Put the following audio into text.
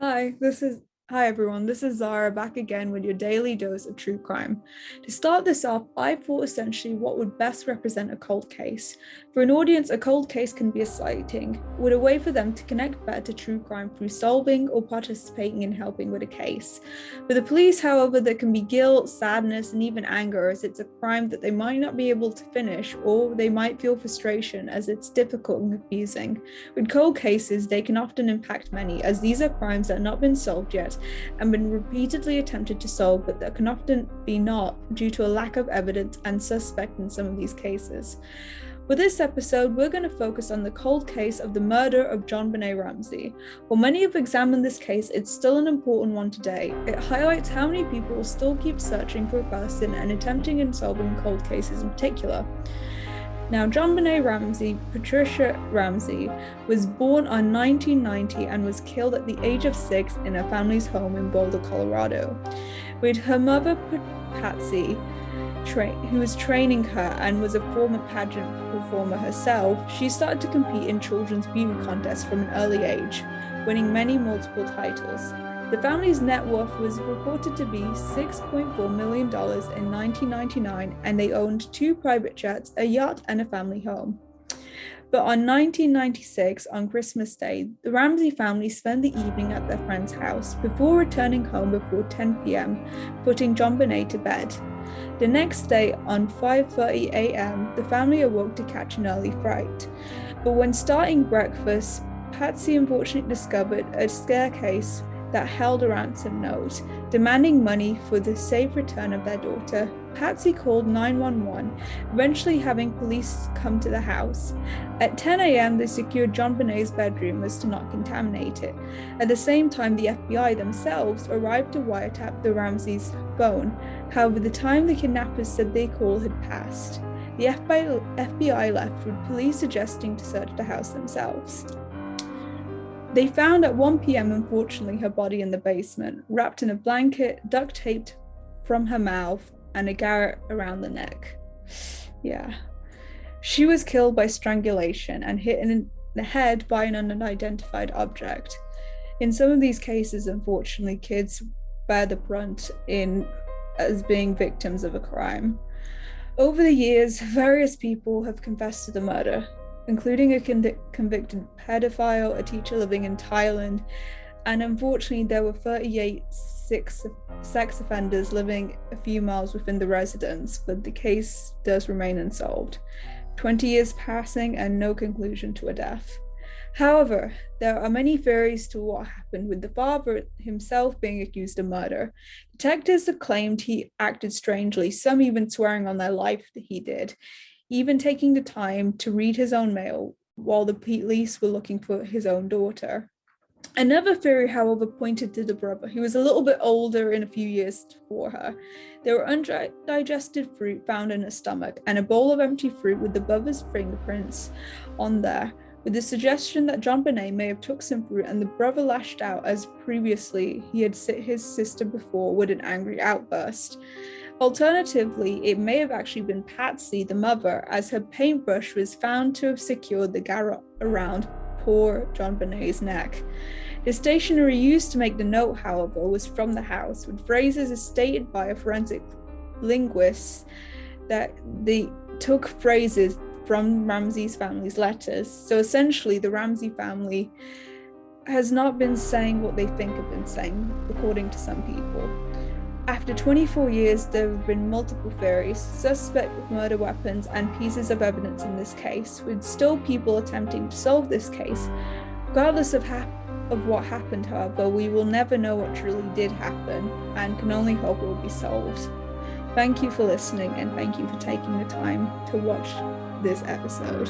Hi, hi everyone. This is Zara back again with your daily dose of true crime. To start this off, I thought essentially what would best represent a cold case. For an audience, a cold case can be exciting, with a way for them to connect better to true crime through solving or participating in helping with a case. For the police, however, there can be guilt, sadness, and even anger as it's a crime that they might not be able to finish, or they might feel frustration as it's difficult and confusing. With cold cases, they can often impact many, as these are crimes that have not been solved yet and been repeatedly attempted to solve, but that can often be not due to a lack of evidence and suspect in some of these cases. With this episode, we're going to focus on the cold case of the murder of JonBenet Ramsey. While many have examined this case, it's still an important one today. It highlights how many people still keep searching for a person and attempting and solving cold cases in particular. Now, JonBenet Ramsey, Patricia Ramsey, was born on 1990 and was killed at the age of 6 in her family's home in Boulder, Colorado. With her mother, Patsy, who was training her and was a former pageant performer herself, she started to compete in children's beauty contests from an early age, winning many multiple titles. The family's net worth was reported to be $6.4 million in 1999, and they owned 2 private jets, a yacht, and a family home. But on 1996, on Christmas Day, the Ramsey family spent the evening at their friend's house before returning home before 10 p.m., putting JonBenet to bed. The next day, on 5:30 a.m., the family awoke to catch an early fright. But when starting breakfast, Patsy unfortunately discovered a staircase that held a ransom note, demanding money for the safe return of their daughter. Patsy called 911, eventually having police come to the house. At 10 a.m., they secured JonBenet's bedroom as to not contaminate it. At the same time, the FBI themselves arrived to wiretap the Ramsey's phone. However, the time the kidnappers said they called had passed. The FBI left with police suggesting to search the house themselves. They found at 1 p.m., unfortunately, her body in the basement, wrapped in a blanket, duct taped from her mouth, and a garrote around the neck. Yeah. She was killed by strangulation and hit in the head by an unidentified object. In some of these cases, unfortunately, kids bear the brunt as being victims of a crime. Over the years, various people have confessed to the murder, including a convicted pedophile, a teacher living in Thailand, and unfortunately there were 38 sex offenders living a few miles within the residence, but the case does remain unsolved. 20 years passing and no conclusion to a death. However, there are many theories to what happened, with the father himself being accused of murder. Detectives have claimed he acted strangely, some even swearing on their life that he did, even taking the time to read his own mail while the police were looking for his own daughter. Another theory, however, pointed to the brother, who was a little bit older in a few years before her. There were undigested fruit found in her stomach and a bowl of empty fruit with the brother's fingerprints on there, with the suggestion that JonBenet may have took some fruit and the brother lashed out as previously he had hit his sister before with an angry outburst. Alternatively, it may have actually been Patsy, the mother, as her paintbrush was found to have secured the garrote around poor JonBenet's neck. The stationery used to make the note, however, was from the house, with phrases as stated by a forensic linguist that they took phrases from Ramsey's family's letters. So essentially, the Ramsey family has not been saying what they think have been saying, according to some people. After 24 years, there have been multiple theories, suspect with murder weapons, and pieces of evidence in this case, with still people attempting to solve this case. Regardless of what happened, however, we will never know what truly did happen and can only hope it will be solved. Thank you for listening, and thank you for taking the time to watch this episode.